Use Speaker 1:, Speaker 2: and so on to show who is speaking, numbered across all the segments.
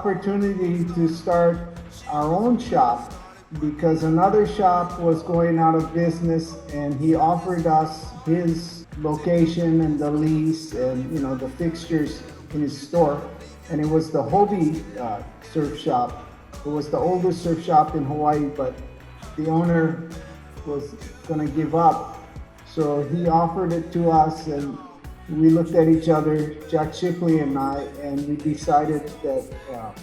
Speaker 1: opportunity to start our own shop because another shop was going out of business, and he offered us his location and the lease and, you know, the fixtures in his store. And it was the Hobie surf shop. It was the oldest surf shop in Hawaii, but the owner was gonna give up. So he offered it to us, and we looked at each other, Jack Shipley and I, and we decided that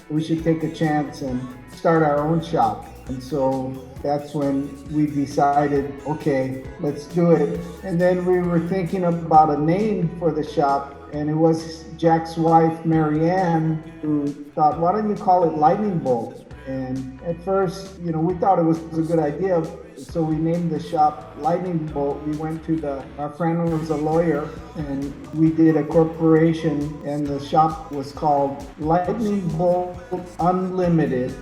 Speaker 1: we should take a chance and start our own shop. And so that's when we decided, okay, let's do it. And then we were thinking about a name for the shop, and it was Jack's wife, Marianne, who thought, why don't you call it Lightning Bolt? And at first, you know, we thought it was a good idea, so we named the shop Lightning Bolt. We went to our friend was a lawyer, and we did a corporation, and the shop was called Lightning Bolt Unlimited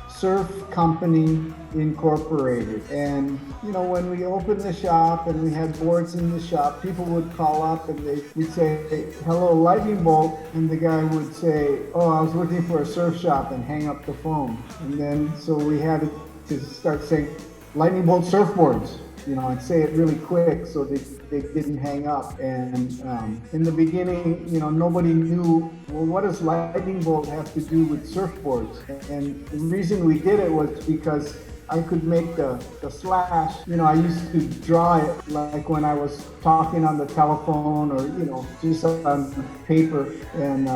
Speaker 1: Surf Company Incorporated. And you know, when we opened the shop and we had boards in the shop, people would call up and we'd say, hello, Lightning Bolt, and the guy would say, oh, I was looking for a surf shop, and hang up the phone. And then so we had to start saying Lightning Bolt Surfboards, you know, and say it really quick so they didn't hang up. And in the beginning, you know, nobody knew, well, what does Lightning Bolt have to do with surfboards? And the reason we did it was because I could make the slash. You know, I used to draw it like when I was talking on the telephone, or, you know, just on paper. And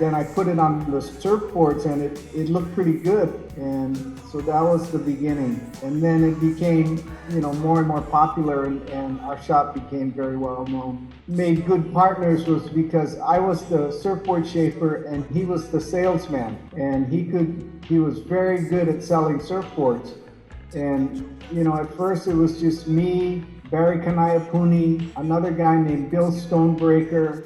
Speaker 1: then I put it on the surfboards, and it looked pretty good. And so that was the beginning. And then it became, you know, more and more popular, and our shop became very well known. Made good partners was because I was the surfboard shaper and he was the salesman, and he was very good at selling surfboards. And, you know, at first it was just me, Barry Kanayapuni, another guy named Bill Stonebreaker,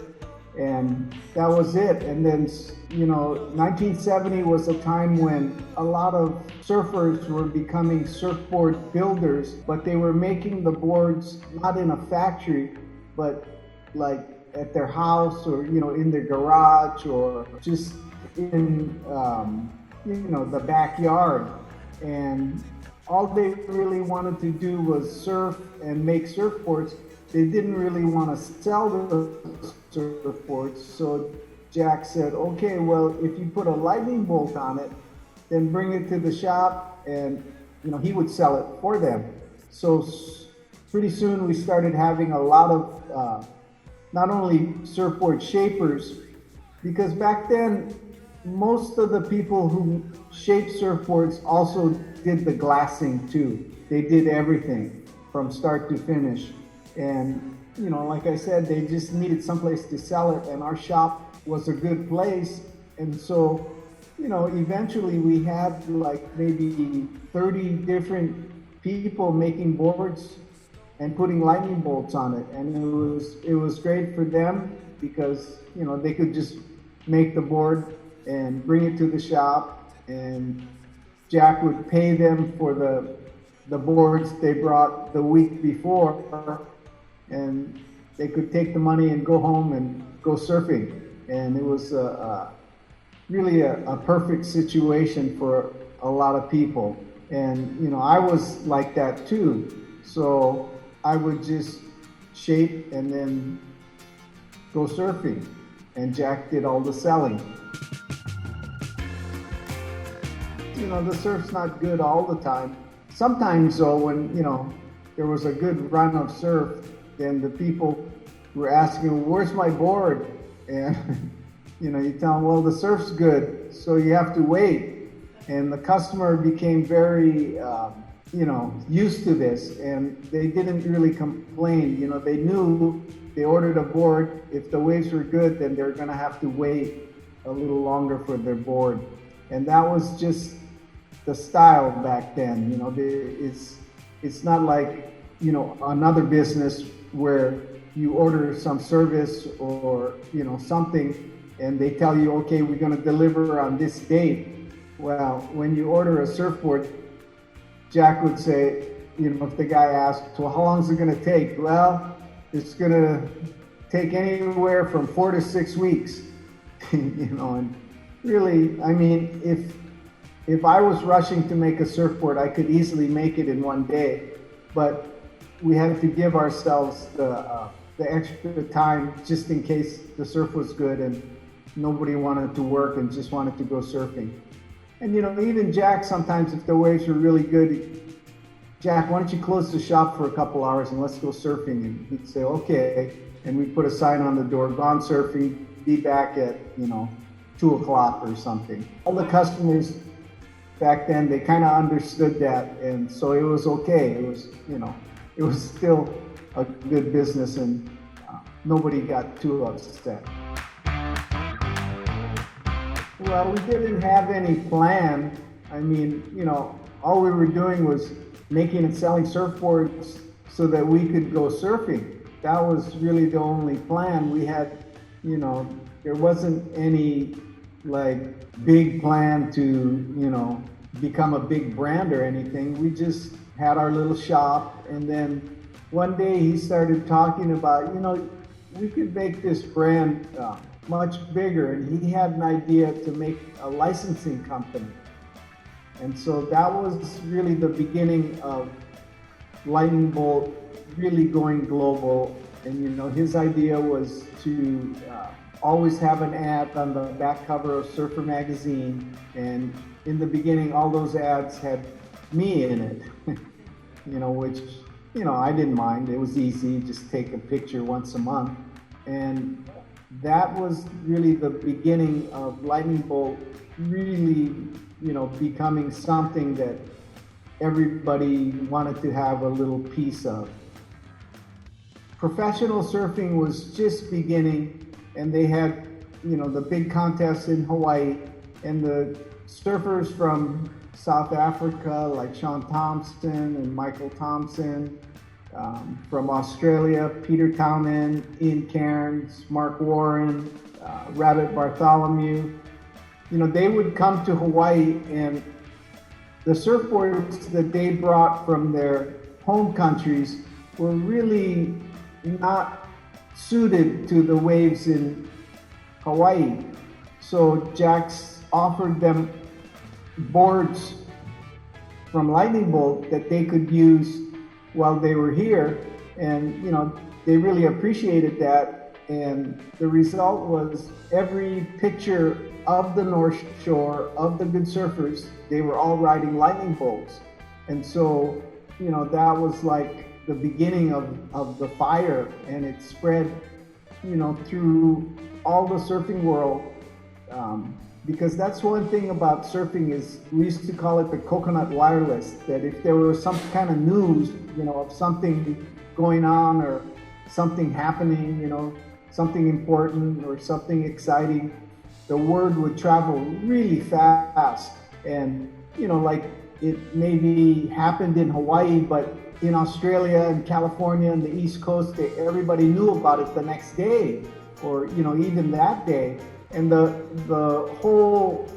Speaker 1: and that was it. And then, you know, 1970 was a time when a lot of surfers were becoming surfboard builders, but they were making the boards not in a factory, but like at their house, or, you know, in their garage, or just in, you know, the backyard. And all they really wanted to do was surf and make surfboards. They didn't really want to sell the surfboards. So Jack said, okay, well, if you put a lightning bolt on it, then bring it to the shop, and, you know, he would sell it for them. So pretty soon we started having a lot of not only surfboard shapers, because back then most of the people who shaped surfboards also did the glassing too. They did everything from start to finish. And, you know, like I said, they just needed someplace to sell it, and our shop was a good place. And so, you know, eventually we had like maybe 30 different people making boards and putting lightning bolts on it. And it was great for them because, you know, they could just make the board and bring it to the shop, and Jack would pay them for the boards they brought the week before, and they could take the money and go home and go surfing. And it was really a perfect situation for a lot of people. And, you know, I was like that too. So I would just shape and then go surfing, and Jack did all the selling. You know, the surf's not good all the time. Sometimes though, when, you know, there was a good run of surf, then the people were asking, where's my board? And, you know, you tell them, well, the surf's good, so you have to wait. And the customer became very, you know, used to this, and they didn't really complain. You know, they knew they ordered a board. If the waves were good, then they're gonna have to wait a little longer for their board. And that was just the style back then. You know, it's not like, you know, another business where you order some service or, you know, something, and they tell you, okay, we're gonna deliver on this date. Well, when you order a surfboard, Jack would say, you know, if the guy asked, well, how long is it gonna take? Well, it's gonna take anywhere from 4 to 6 weeks, you know, and really, I mean, if I was rushing to make a surfboard, I could easily make it in one day, but we had to give ourselves the extra time just in case the surf was good and nobody wanted to work and just wanted to go surfing. And even Jack, sometimes if the waves were really good, Jack, why don't you close the shop for a couple hours and let's go surfing? And he'd say, okay. And we'd put a sign on the door, gone surfing, be back at, 2 o'clock or something. All the customers back then, they kind of understood that. And so it was okay. It was, it was still a good business and nobody got too upset. Well, we didn't have any plan. I mean, all we were doing was making and selling surfboards so that we could go surfing. That was really the only plan. We had, there wasn't any big plan to, become a big brand or anything. We just had our little shop, and then one day he started talking about, we could make this brand much bigger, and he had an idea to make a licensing company. And so that was really the beginning of Lightning Bolt really going global. And his idea was to always have an ad on the back cover of Surfer magazine. And in the beginning, all those ads had me in it, which, I didn't mind. It was easy, just take a picture once a month. And that was really the beginning of Lightning Bolt really, becoming something that everybody wanted to have a little piece of. Professional surfing was just beginning, and they had, the big contests in Hawaii, and the surfers from South Africa, like Sean Thompson and Michael Thompson, from Australia, Peter Townend, Ian Cairns, Mark Warren, Rabbit Bartholomew, they would come to Hawaii, and the surfboards that they brought from their home countries were really not suited to the waves in Hawaii. So Jack's offered them boards from Lightning Bolt that they could use while they were here, and they really appreciated that. And the result was every picture of the North Shore, of the good surfers, they were all riding Lightning Bolts. And so, that was like the beginning of the fire, and it spread, through all the surfing world. Because that's one thing about surfing is we used to call it the coconut wireless, that if there was some kind of news, of something going on or something happening, something important or something exciting, the word would travel really fast. And, it maybe happened in Hawaii, but in Australia and California and the East Coast, everybody knew about it the next day or, even that day. And the whole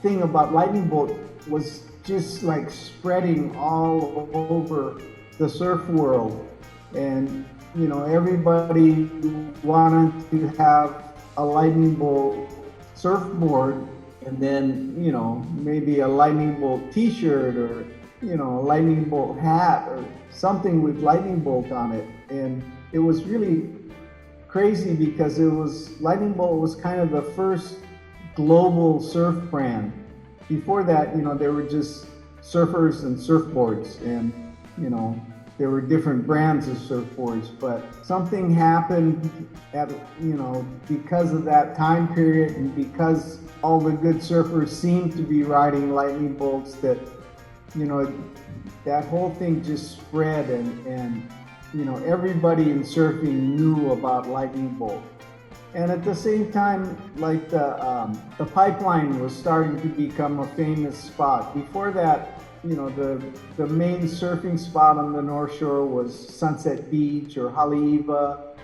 Speaker 1: thing about Lightning Bolt was just spreading all over the surf world. And, everybody wanted to have a Lightning Bolt surfboard, and then, maybe a Lightning Bolt t-shirt or, a Lightning Bolt hat or something with Lightning Bolt on it. And it was really crazy because Lightning Bolt was kind of the first global surf brand. Before that, there were just surfers and surfboards, and, there were different brands of surfboards, but something happened because of that time period and because all the good surfers seemed to be riding Lightning Bolts that, that whole thing just spread, and everybody in surfing knew about Lightning Bolt. And at the same time, the pipeline was starting to become a famous spot. Before that, the main surfing spot on the North Shore was Sunset Beach or Haleiwa,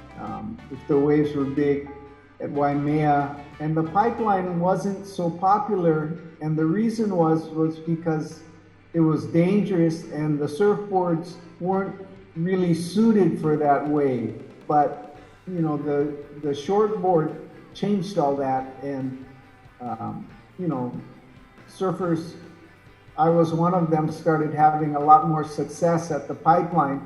Speaker 1: if the waves were big, at Waimea. And the pipeline wasn't so popular, and the reason was because it was dangerous and the surfboards weren't really suited for that wave. But the shortboard changed all that, and you know, surfers, I was one of them, started having a lot more success at the pipeline.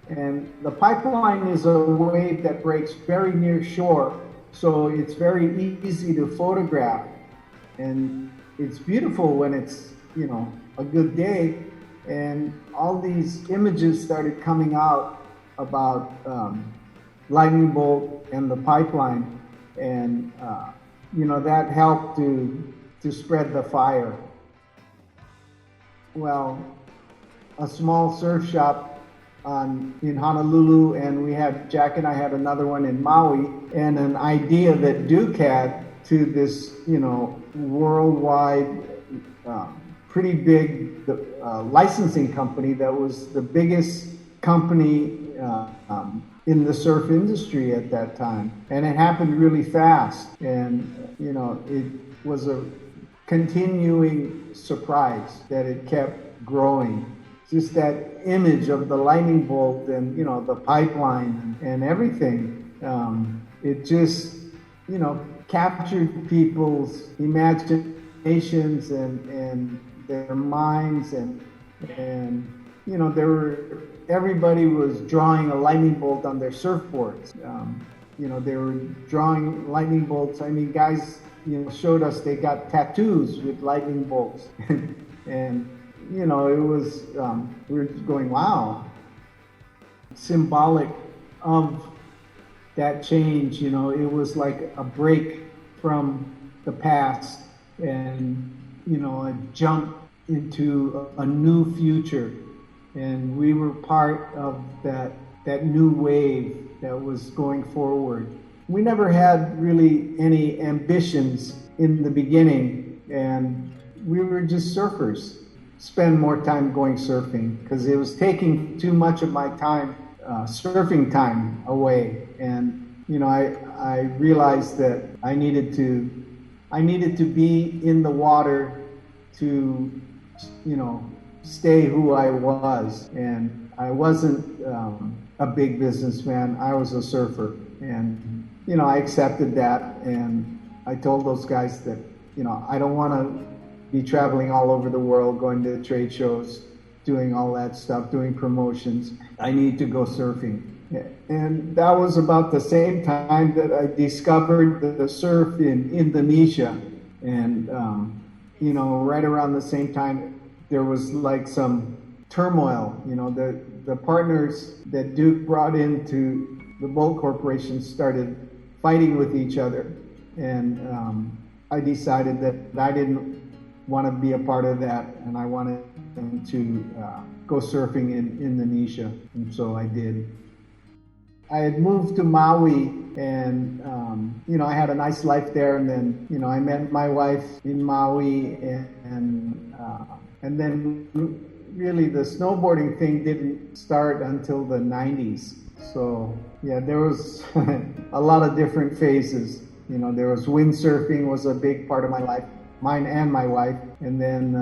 Speaker 1: And the pipeline is a wave that breaks very near shore, so it's very easy to photograph. And it's beautiful when it's, a good day. And all these images started coming out about lightning bolt and the pipeline. And, that helped to spread the fire. Well, a small surf shop in Honolulu, and Jack and I had another one in Maui, and an idea that Duke had to this, worldwide, pretty big licensing company that was the biggest company in the surf industry at that time. And it happened really fast, and, it was a continuing surprise that it kept growing. Just that image of the lightning bolt and, the pipeline and everything. It just, captured people's imaginations and their minds and everybody was drawing a lightning bolt on their surfboards. They were drawing lightning bolts. I mean, guys, showed us they got tattoos with lightning bolts. And, it was, we were going, wow, symbolic of that change. It was like a break from the past and, a jump into a new future. And we were part of that new wave that was going forward. We never had really any ambitions in the beginning, and we were just surfers. Spend more time going surfing because it was taking too much of my time, surfing time away. And, I realized that I needed to be in the water to, stay who I was. And I wasn't a big businessman. I was a surfer. And, I accepted that. And I told those guys that, I don't want to be traveling all over the world, going to trade shows, doing all that stuff, doing promotions. I need to go surfing. And that was about the same time that I discovered the surf in Indonesia. And, right around the same time, there was like some turmoil. The partners that Duke brought into the Bolt Corporation started fighting with each other. And I decided that I didn't want to be a part of that, and I wanted them to go surfing in Indonesia, and so I did. I had moved to Maui, and I had a nice life there, and then I met my wife in Maui, and then really the snowboarding thing didn't start until the 90s. So yeah, there was a lot of different phases. There was windsurfing was a big part of my life. Mine and my wife, and then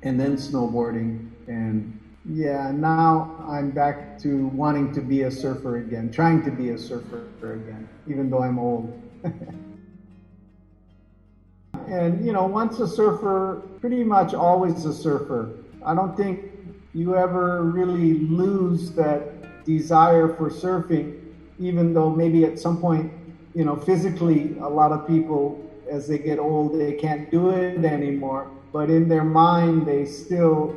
Speaker 1: snowboarding. And yeah, now I'm back to wanting to be a surfer again, trying to be a surfer again, even though I'm old. And once a surfer, pretty much always a surfer. I don't think you ever really lose that desire for surfing, even though maybe at some point, physically a lot of people, as they get old, they can't do it anymore. But in their mind, they still,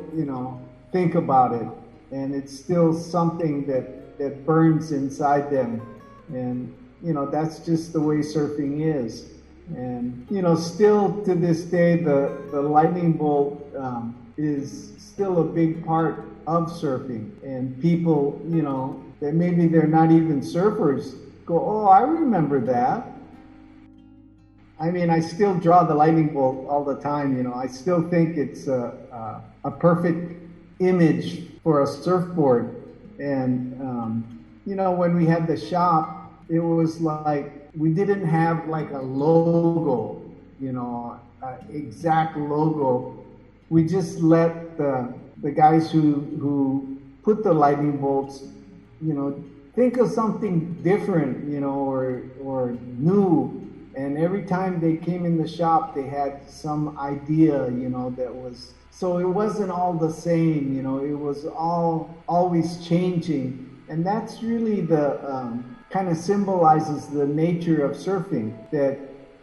Speaker 1: think about it. And it's still something that burns inside them. And, that's just the way surfing is. And, still to this day, the lightning bolt is still a big part of surfing. And people, that maybe they're not even surfers, go, oh, I remember that. I mean, I still draw the lightning bolt all the time. I still think it's a perfect image for a surfboard. And, when we had the shop, it was like we didn't have like a logo, exact logo. We just let the guys who put the lightning bolts, think of something different, or new. And every time they came in the shop, they had some idea, that was, so it wasn't all the same, it was all always changing. And that's really the kind of symbolizes the nature of surfing, that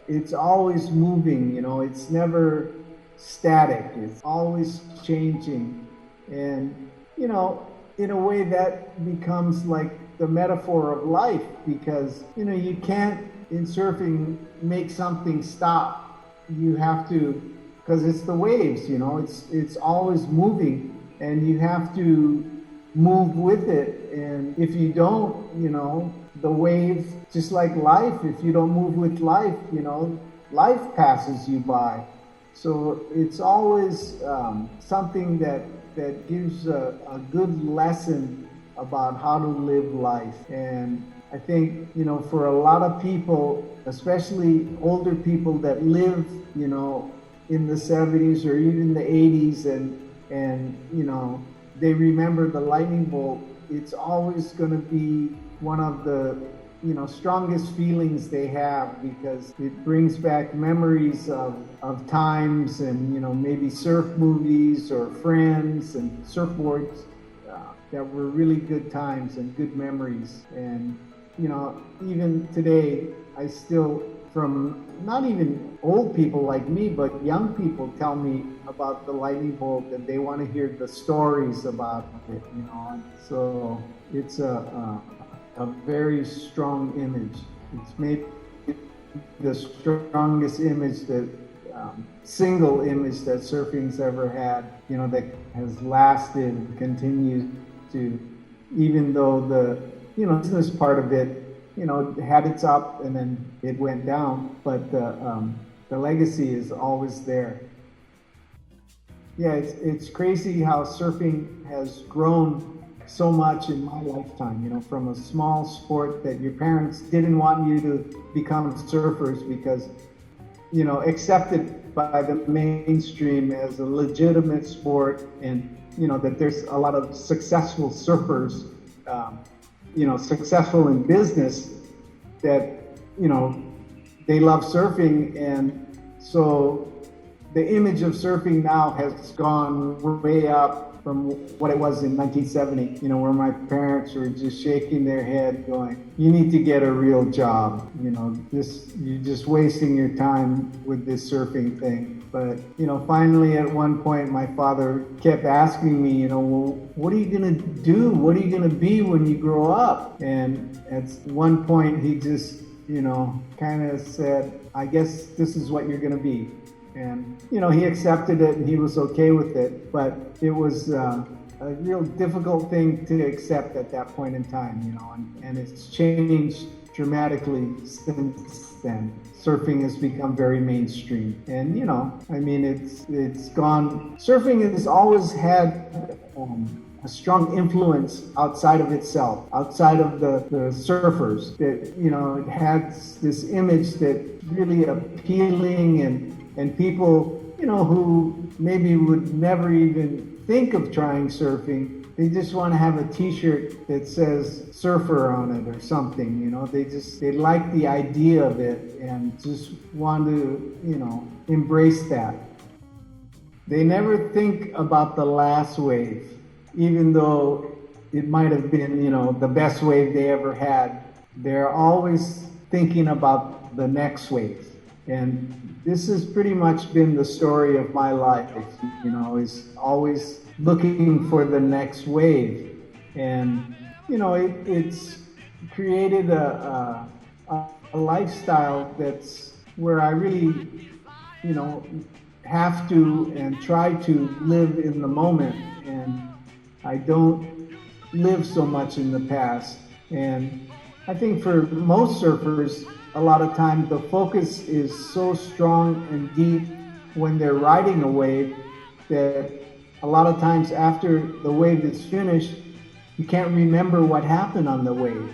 Speaker 1: it's always moving, it's never static, it's always changing. And, in a way that becomes like the metaphor of life, because, you can't in surfing make something stop. You have to, because it's the waves, it's always moving, and you have to move with it. And if you don't, the waves, just like life, if you don't move with life, life passes you by. So it's always something that gives a good lesson about how to live life. And I think, for a lot of people, especially older people that live, in the 70s or even the 80s, and they remember the lightning bolt, it's always going to be one of the, strongest feelings they have, because it brings back memories of times and, maybe surf movies or friends and surfboards that were really good times and good memories. And, even today, I still, from not even old people like me, but young people tell me about the lightning bolt, and they want to hear the stories about it, So it's a very strong image. It's maybe the strongest image that single image that surfing's ever had, that has lasted, continues to, even though the business part of it, had its up and then it went down, but the legacy is always there. Yeah, it's crazy how surfing has grown so much in my lifetime, from a small sport that your parents didn't want you to become surfers because, accepted by the mainstream as a legitimate sport, and, that there's a lot of successful surfers, successful in business, that, they love surfing. And so the image of surfing now has gone way up from what it was in 1970, where my parents were just shaking their head going, you need to get a real job, you're just wasting your time with this surfing thing. But, finally at one point my father kept asking me, well, what are you going to do? What are you going to be when you grow up? And at one point he just, kind of said, I guess this is what you're going to be. And, he accepted it and he was okay with it, but it was a real difficult thing to accept at that point in time, and it's changed dramatically since then. Surfing has become very mainstream, and, it's gone. Surfing has always had a strong influence outside of itself, outside of the surfers, that, it has this image that really appealing, and people, who maybe would never even think of trying surfing, they just want to have a t-shirt that says surfer on it or something, they like the idea of it and just want to, embrace that. They never think about the last wave, even though it might have been, the best wave they ever had. They're always thinking about the next wave. And this has pretty much been the story of my life, is always looking for the next wave. And, it's created a lifestyle that's where I really, have to and try to live in the moment. And I don't live so much in the past. And I think for most surfers, a lot of times the focus is so strong and deep when they're riding a wave that a lot of times after the wave is finished, you can't remember what happened on the wave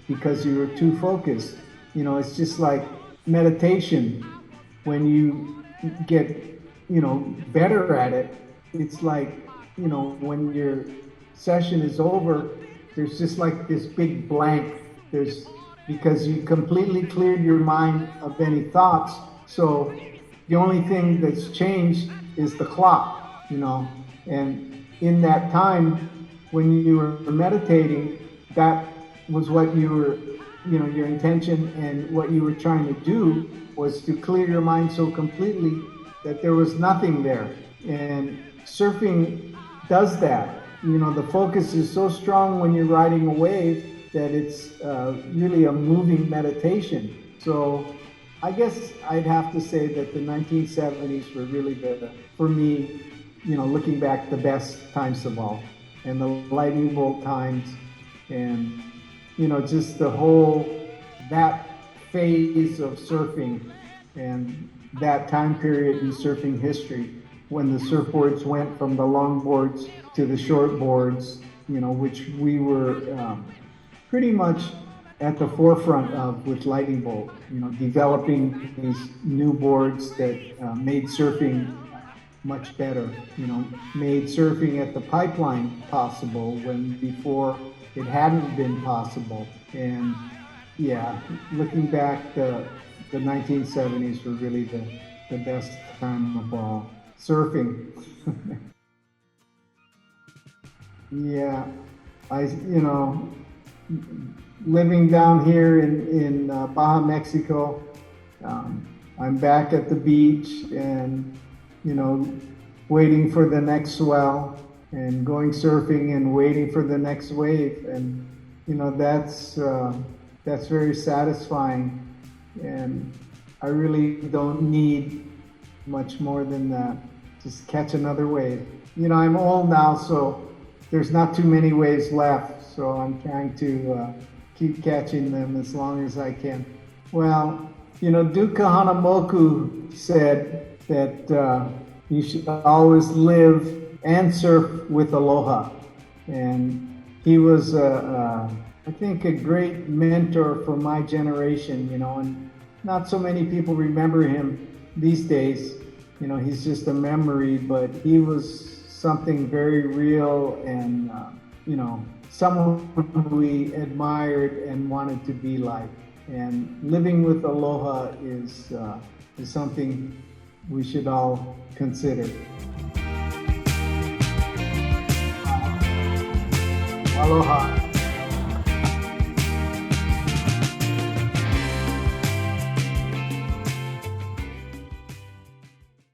Speaker 1: because you were too focused. It's just like meditation. When you get, better at it, it's like, when your session is over, there's just like this big blank. There's because you completely cleared your mind of any thoughts. So the only thing that's changed is the clock, and in that time when you were meditating, that was what you were, your intention and what you were trying to do was to clear your mind so completely that there was nothing there. And surfing does that. The focus is so strong when you're riding a wave that it's really a moving meditation. So I guess I'd have to say that the 1970s were really for me, looking back, the best times of all. And the lightning bolt times, and just that phase of surfing and that time period in surfing history when the surfboards went from the longboards to the shortboards, which we were pretty much at the forefront of with Lightning Bolt, developing these new boards that made surfing much better, made surfing at the pipeline possible when before it hadn't been possible. And yeah, looking back, the 1970s were really the best time of all. Surfing. Yeah, living down here in Baja, Mexico, I'm back at the beach and, waiting for the next swell and going surfing and waiting for the next wave. And, that's very satisfying. And I really don't need much more than that. Just catch another wave. I'm old now, so there's not too many waves left. So I'm trying to keep catching them as long as I can. Well, Duke Kahanamoku said that you should always live and surf with aloha. And he was, I think, a great mentor for my generation, and not so many people remember him these days. He's just a memory, but he was something very real and, someone we admired and wanted to be like. And living with aloha is something we should all consider. Aloha.